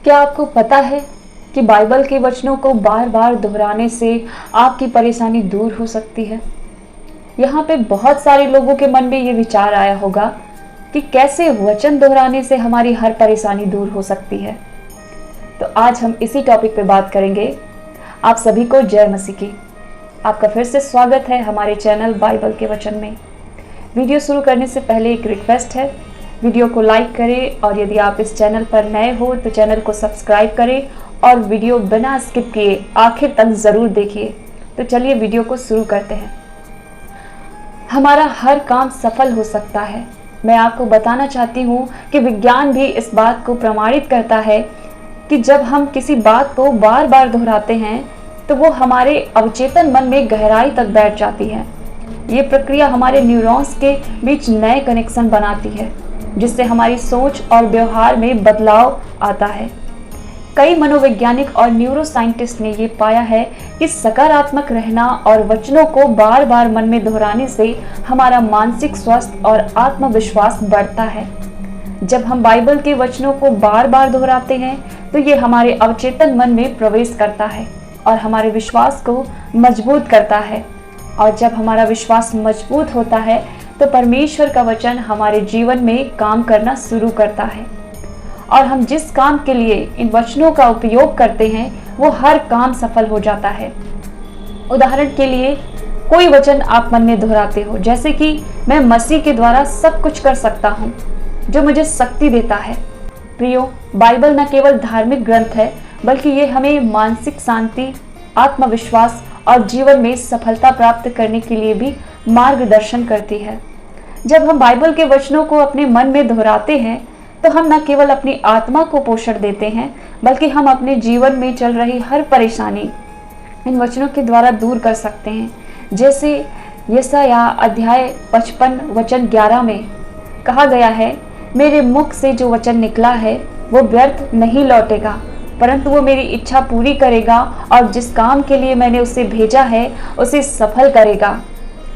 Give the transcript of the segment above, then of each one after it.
क्या आपको पता है कि बाइबल के वचनों को बार बार दोहराने से आपकी परेशानी दूर हो सकती है। यहाँ पे बहुत सारे लोगों के मन में ये विचार आया होगा कि कैसे वचन दोहराने से हमारी हर परेशानी दूर हो सकती है। तो आज हम इसी टॉपिक पे बात करेंगे। आप सभी को जय मसीह की। आपका फिर से स्वागत है हमारे चैनल बाइबल के वचन में। वीडियो शुरू करने से पहले एक रिक्वेस्ट है, वीडियो को लाइक करें और यदि आप इस चैनल पर नए हो तो चैनल को सब्सक्राइब करें और वीडियो बिना स्किप किए आखिर तक ज़रूर देखिए। तो चलिए वीडियो को शुरू करते हैं। हमारा हर काम सफल हो सकता है। मैं आपको बताना चाहती हूँ कि विज्ञान भी इस बात को प्रमाणित करता है कि जब हम किसी बात को बार बार दोहराते हैं तो वो हमारे अवचेतन मन में गहराई तक बैठ जाती है। ये प्रक्रिया हमारे न्यूरॉन्स के बीच नए कनेक्शन बनाती है, जिससे हमारी सोच और व्यवहार में बदलाव आता है। कई मनोवैज्ञानिक और न्यूरो साइंटिस्ट ने ये पाया है कि सकारात्मक रहना और वचनों को बार बार मन में दोहराने से हमारा मानसिक स्वास्थ्य और आत्मविश्वास बढ़ता है। जब हम बाइबल के वचनों को बार बार दोहराते हैं तो ये हमारे अवचेतन मन में प्रवेश करता है और हमारे विश्वास को मजबूत करता है। और जब हमारा विश्वास मजबूत होता है तो परमेश्वर का वचन हमारे जीवन में काम करना शुरू करता है और हम जिस काम के लिए इन वचनों का उपयोग करते हैं वो हर काम सफल हो जाता है। उदाहरण के लिए, कोई वचन आप मन में दोहराते हो, जैसे कि मैं मसीह के द्वारा सब कुछ कर सकता हूँ जो मुझे शक्ति देता है। प्रियो, बाइबल न केवल धार्मिक ग्रंथ है बल्कि ये हमें मानसिक शांति, आत्मविश्वास और जीवन में सफलता प्राप्त करने के लिए भी मार्गदर्शन करती है। जब हम बाइबल के वचनों को अपने मन में दोहराते हैं तो हम न केवल अपनी आत्मा को पोषण देते हैं बल्कि हम अपने जीवन में चल रही हर परेशानी इन वचनों के द्वारा दूर कर सकते हैं। जैसे यशायाह अध्याय 55 वचन 11 में कहा गया है, मेरे मुख से जो वचन निकला है वो व्यर्थ नहीं लौटेगा, परंतु वो मेरी इच्छा पूरी करेगा और जिस काम के लिए मैंने उसे भेजा है उसे सफल करेगा।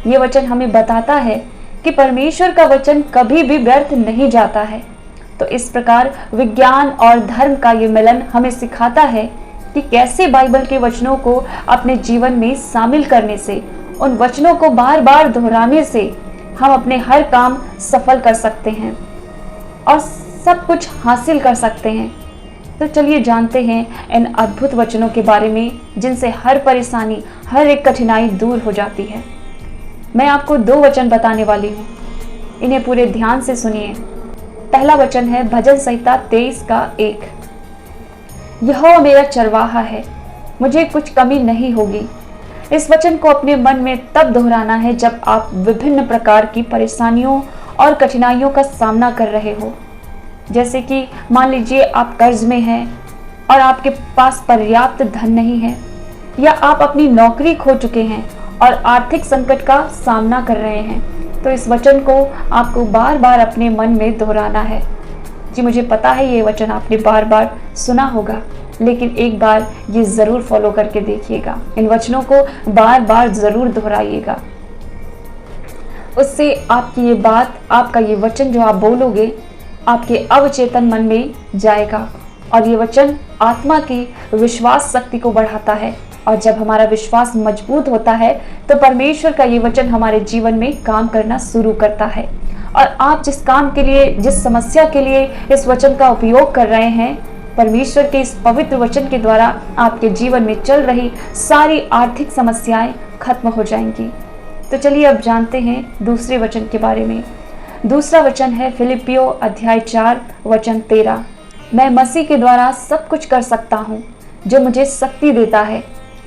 ये वचन हमें बताता है कि परमेश्वर का वचन कभी भी व्यर्थ नहीं जाता है। तो इस प्रकार विज्ञान और धर्म का ये मिलन हमें सिखाता है कि कैसे बाइबल के वचनों को अपने जीवन में शामिल करने से, उन वचनों को बार बार दोहराने से हम अपने हर काम सफल कर सकते हैं और सब कुछ हासिल कर सकते हैं। तो चलिए जानते हैं इन अद्भुत वचनों के बारे में जिनसे हर परेशानी, हर एक कठिनाई दूर हो जाती है। मैं आपको 2 वचन बताने वाली हूँ, इन्हें पूरे ध्यान से सुनिए। पहला वचन है भजन संहिता 23 का 1। यहोवा मेरा चरवाहा है, मुझे कुछ कमी नहीं होगी। इस वचन को अपने मन में तब दोहराना है जब आप विभिन्न प्रकार की परेशानियों और कठिनाइयों का सामना कर रहे हो। जैसे कि मान लीजिए आप कर्ज में हैं और आपके पास पर्याप्त धन नहीं है, या आप अपनी नौकरी खो चुके हैं और आर्थिक संकट का सामना कर रहे हैं। तो इस वचन को आपको बार बार अपने मन में दोहराना है। जी, मुझे पता है ये वचन आपने बार बार सुना होगा, लेकिन एक बार ये ज़रूर फॉलो करके देखिएगा। इन वचनों को बार बार ज़रूर दोहराइएगा। उससे आपकी ये बात, आपका ये वचन जो आप बोलोगे आपके अवचेतन मन में जाएगा और ये वचन आत्मा की विश्वास शक्ति को बढ़ाता है। और जब हमारा विश्वास मजबूत होता है तो परमेश्वर का ये वचन हमारे जीवन में काम करना शुरू करता है और आप जिस काम के लिए, जिस समस्या के लिए इस वचन का उपयोग कर रहे हैं, परमेश्वर के इस पवित्र वचन के द्वारा आपके जीवन में चल रही सारी आर्थिक समस्याएं खत्म हो जाएंगी। तो चलिए अब जानते हैं दूसरे वचन के बारे में। दूसरा वचन है फिलिपियो अध्याय 4 वचन 13। मैं मसीह के द्वारा सब कुछ कर सकता हूँ जो मुझे शक्ति देता है।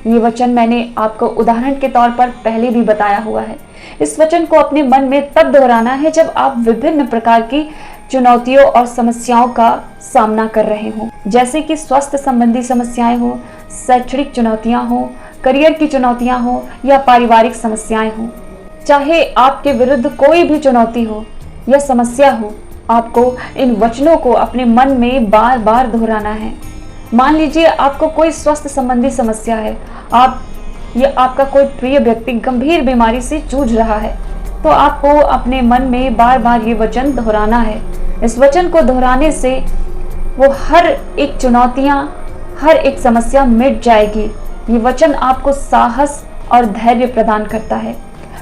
ये वचन मैंने आपको उदाहरण के तौर पर पहले भी बताया हुआ है। इस वचन को अपने मन में तब दोहराना है जब आप विभिन्न प्रकार की चुनौतियों और समस्याओं का सामना कर रहे हो, जैसे कि स्वास्थ्य संबंधी समस्याएं हो, शैक्षणिक चुनौतियां हो, करियर की चुनौतियां हो या पारिवारिक समस्याएं हो। चाहे आपके विरुद्ध कोई भी चुनौती हो या समस्या हो, आपको इन वचनों को अपने मन में बार बार दोहराना है। मान लीजिए आपको कोई स्वास्थ्य संबंधी समस्या है, आपका कोई प्रिय व्यक्ति गंभीर बीमारी से जूझ रहा है, तो आपको अपने मन में बार बार ये वचन दोहराना है। इस वचन को दोहराने से वो हर एक चुनौतियां, हर एक समस्या मिट जाएगी। ये वचन आपको साहस और धैर्य प्रदान करता है।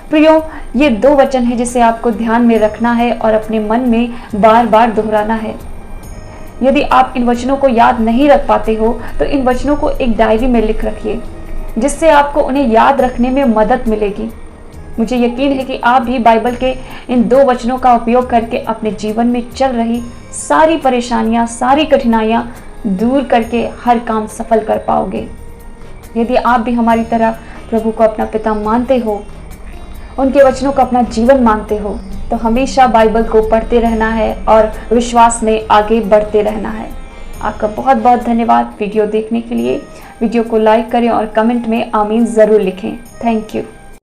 प्रियो, ये 2 वचन है जिसे आपको ध्यान में रखना है और अपने मन में बार बार दोहराना है। यदि आप इन वचनों को याद नहीं रख पाते हो तो इन वचनों को एक डायरी में लिख रखिए, जिससे आपको उन्हें याद रखने में मदद मिलेगी। मुझे यकीन है कि आप भी बाइबल के इन 2 वचनों का उपयोग करके अपने जीवन में चल रही सारी परेशानियां, सारी कठिनाइयां दूर करके हर काम सफल कर पाओगे। यदि आप भी हमारी तरह प्रभु को अपना पिता मानते हो, उनके वचनों को अपना जीवन मानते हो, तो हमेशा बाइबल को पढ़ते रहना है और विश्वास में आगे बढ़ते रहना है। आपका बहुत बहुत धन्यवाद वीडियो देखने के लिए। वीडियो को लाइक करें और कमेंट में आमीन ज़रूर लिखें। Thank you.